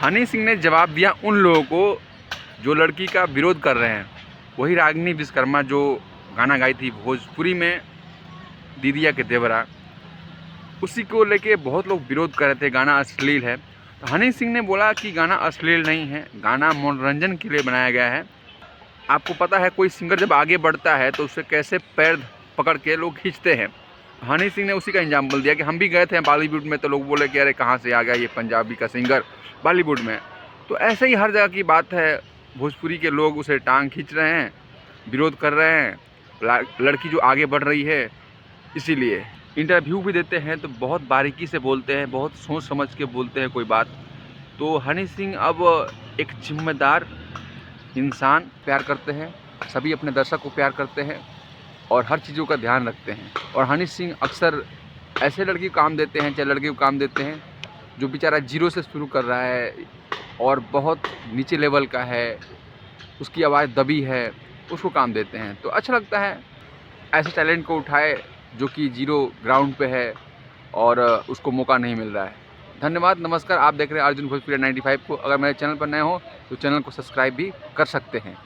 हनी सिंह ने जवाब दिया उन लोगों को जो लड़की का विरोध कर रहे हैं। वही रागिनी विश्वकर्मा जो गाना गाई थी भोजपुरी में दीदिया के देवरा, उसी को लेके बहुत लोग विरोध कर रहे थे, गाना अश्लील है। तो हनी सिंह ने बोला कि गाना अश्लील नहीं है, गाना मनोरंजन के लिए बनाया गया है। आपको पता है कोई सिंगर जब आगे बढ़ता है तो उसे कैसे पैर पकड़ के लोग खींचते हैं। हनी सिंह ने उसी का एग्जाम्पल दिया कि हम भी गए थे बॉलीवुड में तो लोग बोले कि अरे कहाँ से आ गया ये पंजाबी का सिंगर बॉलीवुड में। तो ऐसे ही हर जगह की बात है, भोजपुरी के लोग उसे टांग खींच रहे हैं, विरोध कर रहे हैं, लड़की जो आगे बढ़ रही है। इसीलिए इंटरव्यू भी देते हैं तो बहुत बारीकी से बोलते हैं, बहुत सोच समझ के बोलते हैं कोई बात। तो हनी सिंह अब एक जिम्मेदार इंसान, प्यार करते हैं, सभी अपने दर्शक को प्यार करते हैं और हर चीज़ों का ध्यान रखते हैं। और हनी सिंह अक्सर ऐसे लड़की को काम देते हैं, चाहे लड़के को काम देते हैं जो बेचारा जीरो से शुरू कर रहा है और बहुत नीचे लेवल का है, उसकी आवाज़ दबी है, उसको काम देते हैं। तो अच्छा लगता है ऐसे टैलेंट को उठाए जो कि जीरो ग्राउंड पे है और उसको मौका नहीं मिल रहा है। धन्यवाद, नमस्कार। आप देख रहे हैं अर्जुन भोजपुरिया 95 को। अगर मेरे चैनल पर नए हो तो चैनल को सब्सक्राइब भी कर सकते हैं।